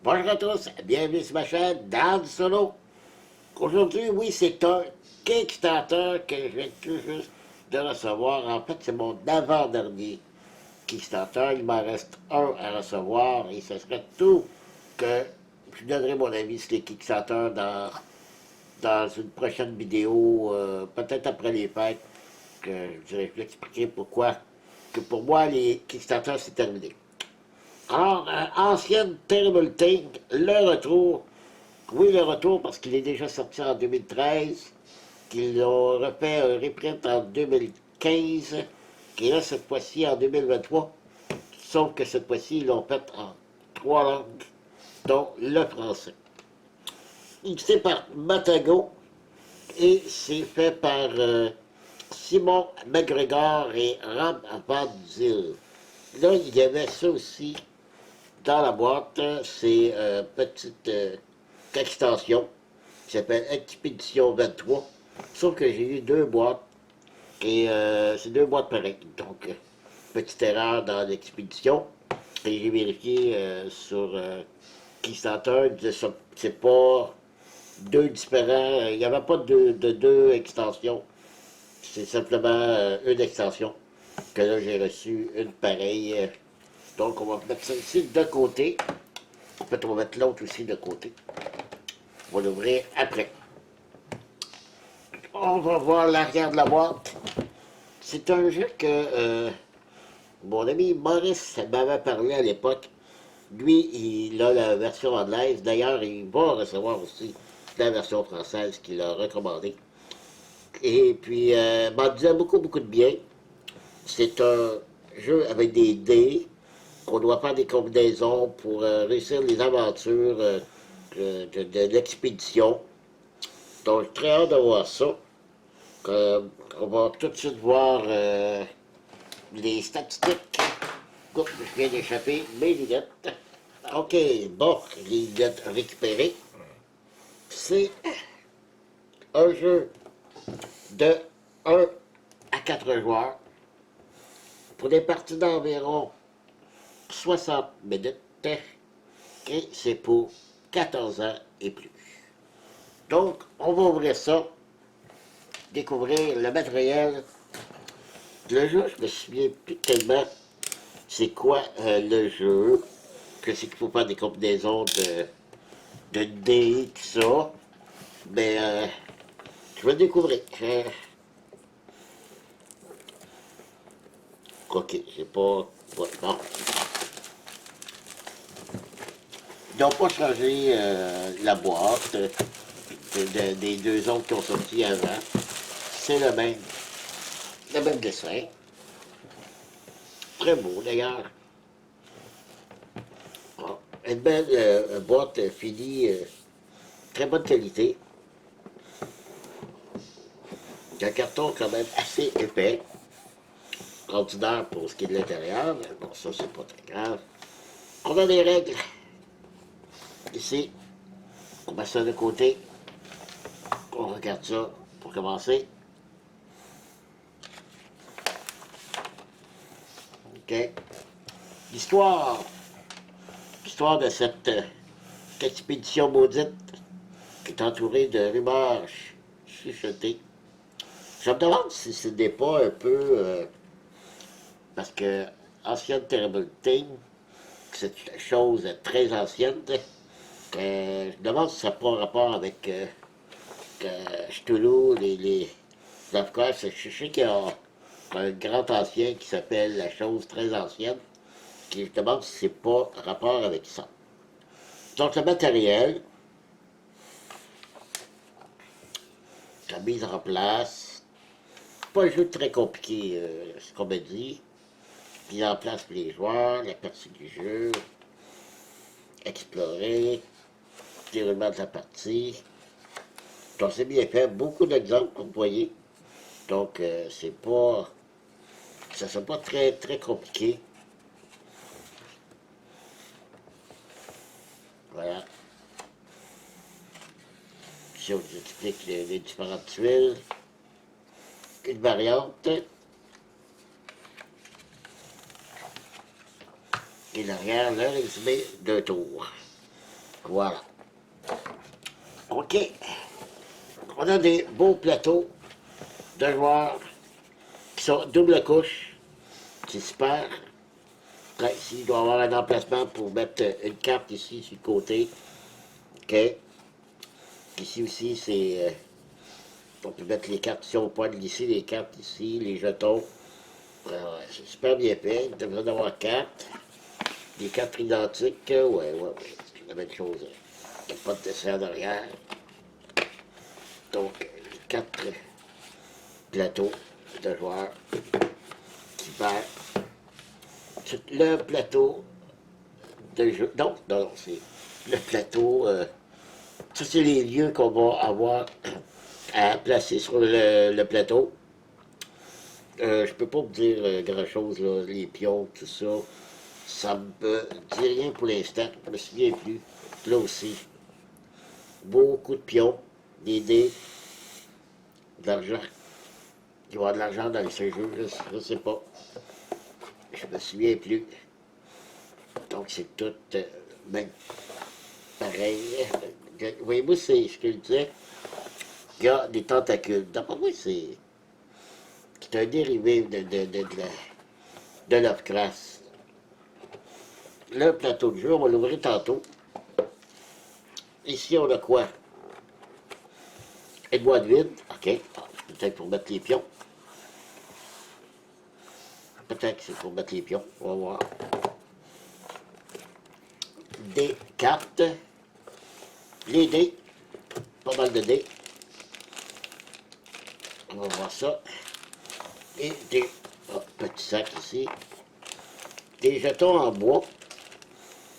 Bonjour à tous, bienvenue sur ma chaîne Dan Solo. Aujourd'hui, oui, c'est un Kickstarter que je viens tout juste de recevoir. En fait, c'est mon avant-dernier Kickstarter. Il m'en reste un à recevoir et ce serait tout que je donnerai mon avis sur les Kickstarter dans une prochaine vidéo, peut-être après les fêtes, que je vais vous expliquer pourquoi que pour moi, les Kickstarter, c'est terminé. Alors, ancienne Terrible Thing, le retour. Oui, le retour, parce qu'il est déjà sorti en 2013, qu'ils l'ont refait un reprint en 2015, et là, cette fois-ci, en 2023. Sauf que cette fois-ci, ils l'ont fait en trois langues, dont le français. C'est par Matago, et c'est fait par Simon McGregor et Ram Van Zyl. Là, il y avait ça aussi dans la boîte, c'est une petite extension qui s'appelle Expédition 23. Sauf que j'ai eu deux boîtes et c'est deux boîtes pareilles. Donc, petite erreur dans l'expédition. Et j'ai vérifié sur Kickstarter, il disait ça, c'est pas deux différents. Il n'y avait pas de deux extensions. C'est simplement une extension. Que là, j'ai reçu une pareille. Donc, on va mettre ça ici de côté. En fait, on va mettre l'autre aussi de côté. On va l'ouvrir après. On va voir l'arrière de la boîte. C'est un jeu que mon ami Maurice m'avait parlé à l'époque. Lui, il a la version anglaise. D'ailleurs, il va recevoir aussi la version française qu'il a recommandée. Et puis, m'en disait beaucoup, beaucoup de bien. C'est un jeu avec des dés. On doit faire des combinaisons pour réussir les aventures de l'expédition. Donc, j'ai très hâte de voir ça. On va tout de suite voir les statistiques. Oups, je viens d'échapper mes lunettes. OK, bon, les lunettes récupérées. C'est un jeu de 1 à 4 joueurs pour des parties d'environ 60 minutes et c'est pour 14 ans et plus. Donc, on va ouvrir ça, découvrir le matériel. Le jeu, je me souviens plus tellement c'est quoi le jeu, que c'est qu'il faut faire des combinaisons de dés, tout ça. Mais je vais le découvrir. Ok, j'ai pas... Ouais, bon. Ils n'ont pas changé la boîte des deux autres qui ont sorti avant. C'est le même dessin. Très beau d'ailleurs. Ah, une belle boîte finie, très bonne qualité. Un carton quand même assez épais, ordinaire pour ce qui est de l'intérieur, mais bon, ça c'est pas très grave. On a des règles. Ici, on met ça de côté. On regarde ça pour commencer. OK. L'histoire. L'histoire de cette expédition maudite qui est entourée de rumeurs chuchotées. Je me demande si ce n'est pas un peu... parce que Ancienne Terrible Thing, c'est une chose très ancienne. Je me demande si ça n'a pas rapport avec Cthulhu, les Lovecraft. Je sais qu'il y a un grand ancien qui s'appelle La chose très ancienne, qui je demande si c'est pas rapport avec ça. Donc le matériel, la mise en place, pas un jeu très compliqué, ce qu'on m'a dit. Mise en place pour les joueurs, la partie du jeu, explorer, déroulement de la partie. Donc c'est bien fait, beaucoup d'exemples, comme vous voyez. Donc c'est pas... ça ne sera pas très, très compliqué. Voilà. Si on vous explique les différentes tuiles. Une variante. Et derrière, le résumé d'un tour. Voilà. OK. On a des beaux plateaux de joueurs qui sont double couche. C'est super. Là, ici, il doit y avoir un emplacement pour mettre une carte ici sur le côté. OK. Ici aussi, c'est. On peut mettre les cartes ici, on peut glisser les cartes ici, les jetons. Ouais, c'est super bien fait. Il devrait y avoir quatre. Des cartes identiques. Ouais. C'est la même chose. Il n'y a pas de dessin en arrière. Donc, quatre plateaux de joueurs. Super. Le plateau de jeu. Non, c'est le plateau. Ça, c'est les lieux qu'on va avoir à placer sur le plateau. Je peux pas vous dire grand-chose, là, les pions, tout ça. Ça me dit rien pour l'instant. Je me souviens plus. Là aussi. Beaucoup de pions, des dés, de l'argent. Il va y avoir de l'argent dans ce jeu, je sais pas. Je me souviens plus. Donc c'est tout même pareil. Voyez-vous, c'est ce que je disais. Il y a des tentacules. D'après moi, c'est un dérivé de Lovecraft. Le plateau de jeu, on va l'ouvrir tantôt. Ici, on a quoi? Une boîte vide. OK. Peut-être pour mettre les pions. Peut-être que c'est pour mettre les pions. On va voir. Des cartes. Les dés. Pas mal de dés. On va voir ça. Et des petits sacs ici. Des jetons en bois.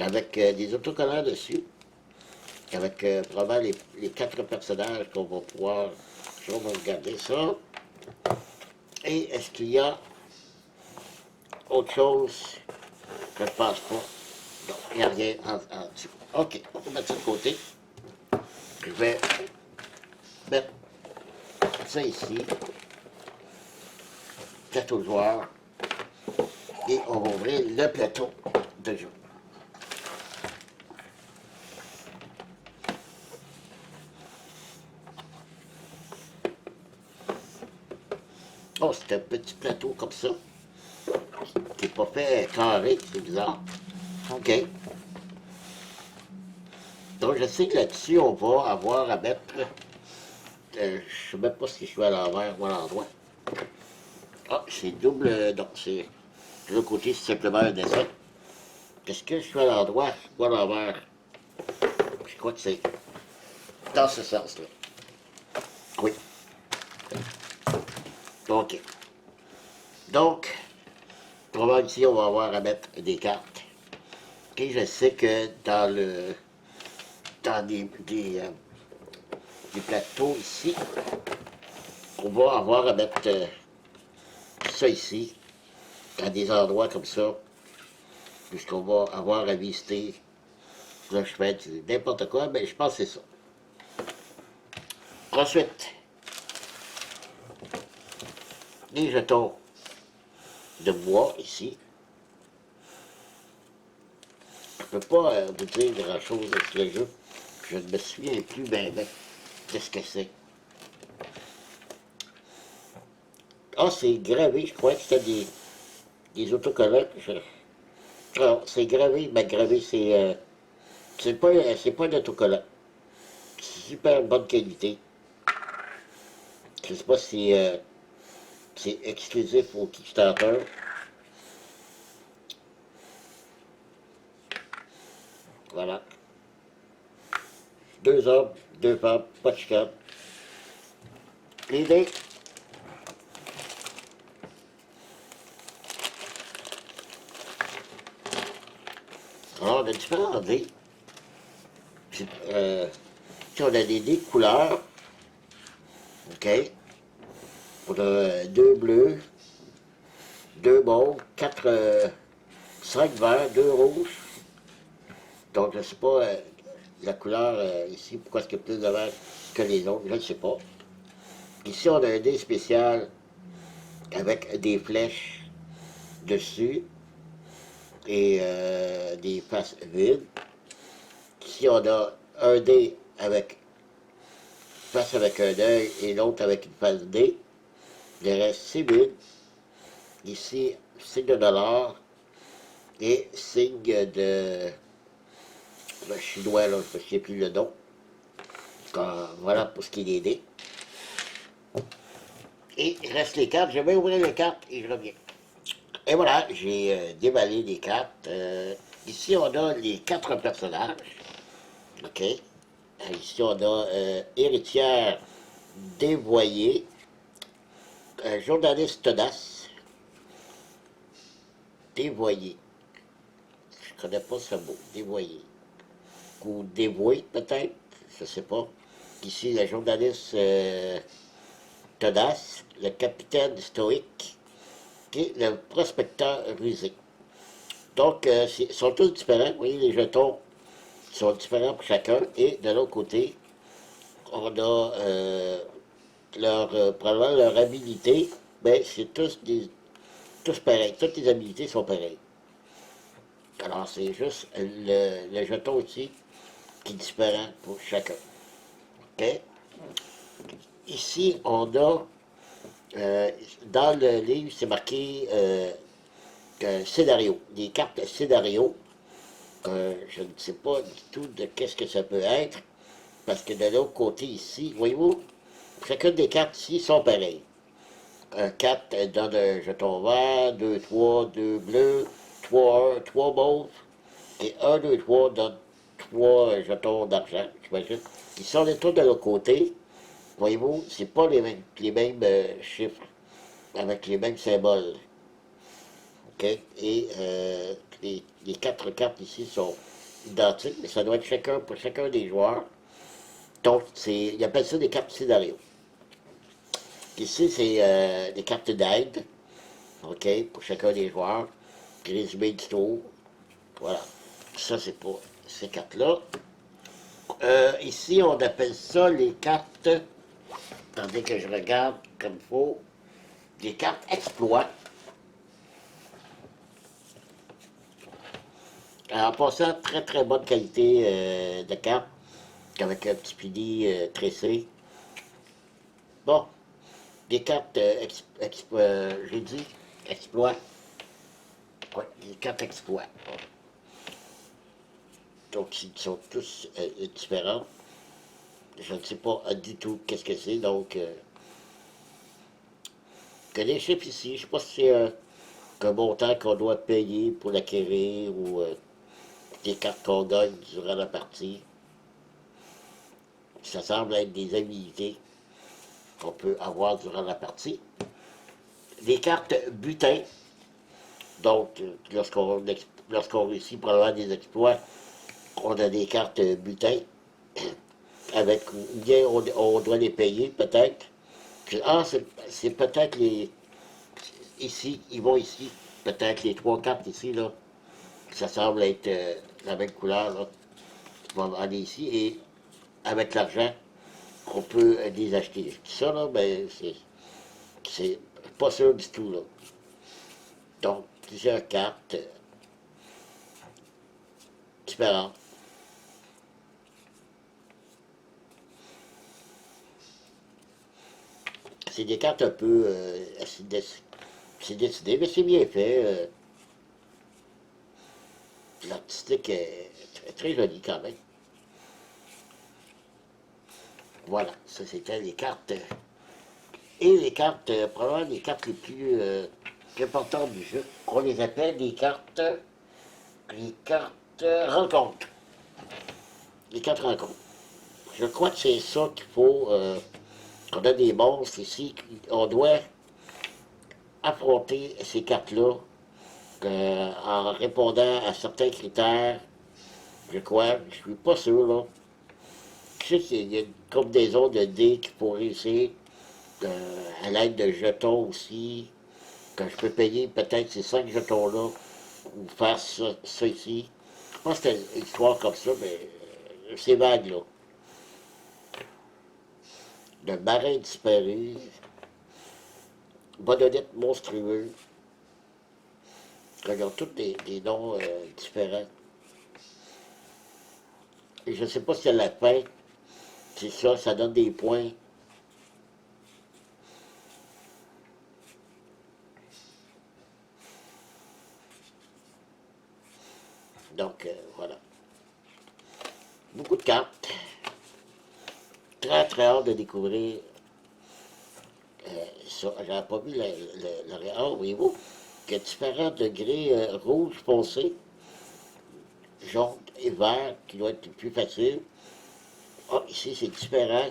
Avec des autocollants dessus. Avec probablement les quatre personnages qu'on va pouvoir. On va regarder ça. Et est-ce qu'il y a autre chose que je pense pas? Non, il n'y a rien en dessous. OK, on va mettre ça de côté. Je vais mettre ça ici. Plateau de joueur. Et on va ouvrir le plateau de jeu. Oh, c'est un petit plateau comme ça. Qui n'est pas fait carré, c'est bizarre. OK. Donc, je sais que là-dessus, on va avoir à mettre. Je ne sais même pas si je suis à l'envers ou à l'endroit. Ah, c'est double. Non, c'est. De l'autre côté, c'est simplement un dessin. Est-ce que je suis à l'endroit ou à l'envers? Je crois que c'est dans ce sens-là. Oui. OK. Donc, probablement ici, on va avoir à mettre des cartes. Et je sais que dans des plateaux ici, on va avoir à mettre ça ici, à des endroits comme ça, puisqu'on va avoir à visiter. Là, je fais n'importe quoi, mais je pense que c'est ça. Ensuite, les jetons de bois ici. Je ne peux pas vous dire grand-chose sur le jeu. Je ne me souviens plus bien de ce que c'est. Ah, c'est gravé, je crois que c'était des autocollants. Alors, c'est gravé, mais gravé, c'est pas un autocollant. Super bonne qualité. Je ne sais pas si c'est exclusif au Kickstarter. Voilà. Deux hommes, deux femmes, pas de chicane. L'idée, alors, on a différents dés. On a des dés de couleurs. OK. On a deux bleus, deux mauves, cinq verts, deux rouges. Donc, je ne sais pas la couleur ici, pourquoi est-ce qu'il y a plus de vert que les autres, je ne sais pas. Ici, on a un dé spécial avec des flèches dessus et des faces vides. Ici, on a un dé avec face avec un œil et l'autre avec une face D. Il reste 6 000. Ici, signe de dollar et signe de le chinois, là, je ne sais plus le nom. Voilà pour ce qui est des dés. Et il reste les cartes. Je vais ouvrir les cartes et je reviens. Et voilà, j'ai déballé les cartes. Ici, on a les 4 personnages. OK. Ici, on a héritière dévoyée, journaliste tenace, dévoyée. Je ne connais pas ce mot, dévoyé. Ou dévoué, peut-être, je ne sais pas. Ici, la journaliste tenace, le capitaine stoïque et le prospecteur rusé. Donc, ils sont tous différents. Vous voyez, les jetons sont différents pour chacun. Et de l'autre côté, on a probablement leur habilité. Ben, c'est tous pareils. Toutes les habilités sont pareilles. Alors, c'est juste le jeton ici qui est différent pour chacun. OK? Ici, on a, dans le livre, c'est marqué scénario. Des cartes scénario. Je ne sais pas du tout de qu'est-ce que ça peut être. Parce que de l'autre côté ici, voyez-vous, chacune des cartes ici sont pareilles. 4 donne un jeton vert, 2, 3, 2 bleus, 3, 1, 3 mauves, et 1, 2, 3 donne 3 jetons d'argent, j'imagine. Ils sont les tous de l'autre côté. Voyez-vous, c'est pas les mêmes chiffres, avec les mêmes symboles. OK? Et les 4 cartes ici sont identiques, mais ça doit être chacun pour chacun des joueurs. Donc, ils appellent ça des cartes scénario. Ici, c'est des cartes d'aide, OK, pour chacun des joueurs. Résumé du tour. Voilà. Ça, c'est pour ces cartes-là. Ici, on appelle ça les cartes. Attendez que je regarde comme il faut. Des cartes exploits. En passant, très très bonne qualité de carte, avec un petit pili tressé. Bon, des cartes, j'ai dit, exploits. Oui, des cartes exploits. Donc, ils sont tous différents. Je ne sais pas du tout qu'est-ce que c'est, donc... que les chiffres ici, je ne sais pas si c'est un montant qu'on doit payer pour l'acquérir ou des cartes qu'on gagne durant la partie. Ça semble être des habilités qu'on peut avoir durant la partie. Des cartes butin. Donc, lorsqu'on réussit pour avoir des exploits, on a des cartes butin. Ou bien on doit les payer, peut-être. Ah, c'est peut-être les... Ici, ils vont ici. Peut-être les 3 cartes ici, là. Ça semble être la même couleur, là. On va aller ici et avec l'argent, on peut les acheter. Ça, là, ben, c'est pas sûr du tout, là. Donc, plusieurs cartes différentes. C'est des cartes un peu c'est décidé, mais c'est bien fait. L'artistique est très joli quand même. Voilà, ça c'était les cartes. Et les cartes, probablement les cartes les plus importantes du jeu. On les appelle les cartes rencontres. Les cartes rencontres. Je crois que c'est ça qu'il faut. On a des monstres ici. On doit affronter ces cartes-là en répondant à certains critères. Je crois, je suis pas sûr, là. Je sais qu'il y a une combinaison de dés qu'il faut réussir à l'aide de jetons aussi. Que je peux payer peut-être ces 5 jetons-là ou faire ça ici. Je pense que c'était une histoire comme ça, mais c'est vague, là. Le marin disparu, Bonhonnête monstrueux. Regarde tous des noms différents. je ne sais pas si à la fin, c'est ça, ça donne des points. Donc, voilà. Beaucoup de cartes. Très, très hâte de découvrir ça. J'avais pas vu le ah, voyez-vous, qu'il y a différents degrés rouge foncé, jaune et vert, qui doit être plus facile. Ah, ici, c'est différent.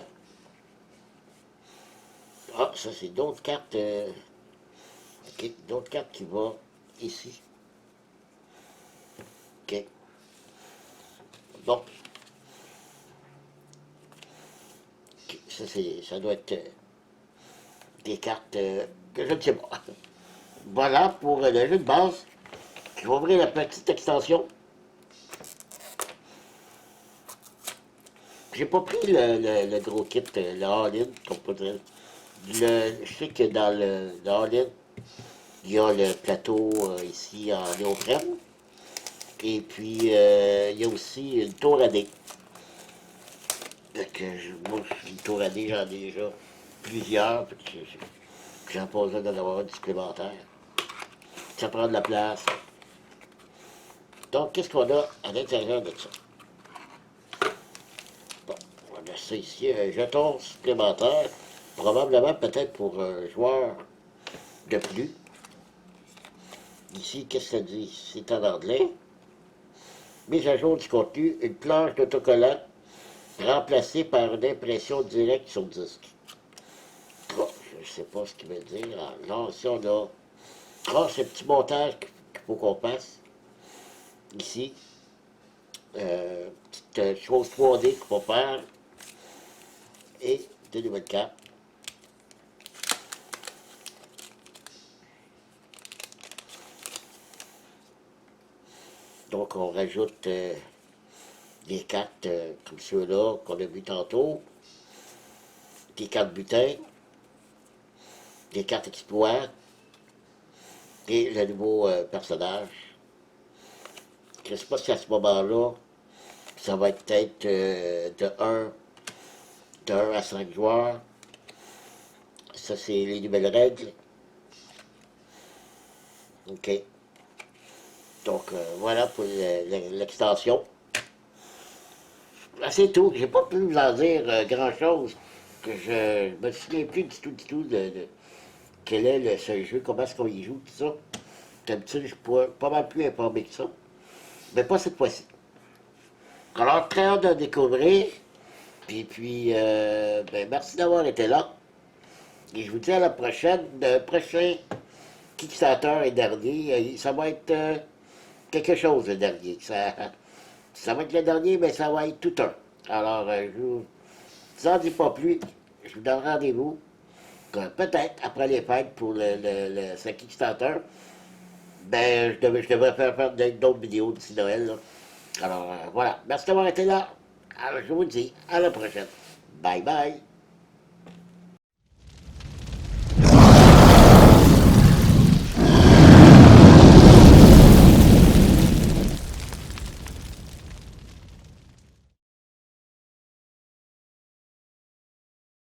Ah, ça, c'est d'autres cartes. OK, d'autres cartes qui vont ici. OK. Bon. OK, ça doit être des cartes que je ne sais pas. Voilà pour le jeu de base. Je vais ouvrir la petite extension. J'ai pas pris le gros kit, le all-in, qu'on peut dire. Je sais que dans le all-in, il y a le plateau ici en néoprène. Et puis, il y a aussi une tour à dés. Moi, une tour à dés, j'en ai déjà plusieurs. J'en pas besoin d'en avoir une supplémentaire. Ça prend de la place. Donc, qu'est-ce qu'on a à l'intérieur de ça? Bon, on a ça ici, un jeton supplémentaire. Probablement peut-être pour un joueur de plus. Ici, qu'est-ce que ça dit? C'est en anglais. Mise à jour du contenu, une planche d'autocollant remplacée par une impression directe sur disque. Bon, je ne sais pas ce qu'il veut dire. Alors, là, ici, on a ce petit montage qu'il faut qu'on fasse. Ici, petite chose 3D qu'il faut faire. Et de nouvelles cartes. Donc, on rajoute des cartes comme ceux-là qu'on a vu tantôt, des cartes butin, des cartes exploits et le nouveau personnage. Je ne sais pas si à ce moment-là, ça va être peut-être de 1 à 5 joueurs. Ça, c'est les nouvelles règles. OK. Donc, voilà pour l'extension. C'est tout. J'ai pas pu vous en dire grand-chose. Que je me souviens plus du tout de quel est ce jeu, comment est-ce qu'on y joue, tout ça. D'habitude, je suis pas mal plus informé que ça. Mais pas cette fois-ci. Alors, très hâte de découvrir. Puis ben, merci d'avoir été là. Et je vous dis à la prochaine. Le prochain Kickstarter est dernier. Ça va être quelque chose le dernier. Ça va être le dernier, mais ça va être tout un. Alors, je vous en dis pas plus. Je vous donne rendez-vous. Peut-être après les fêtes pour ce Kickstarter. Ben, je devrais faire d'autres vidéos d'ici Noël. Là. Alors, voilà. Merci d'avoir été là. Alors, je vous dis à la prochaine. Bye bye.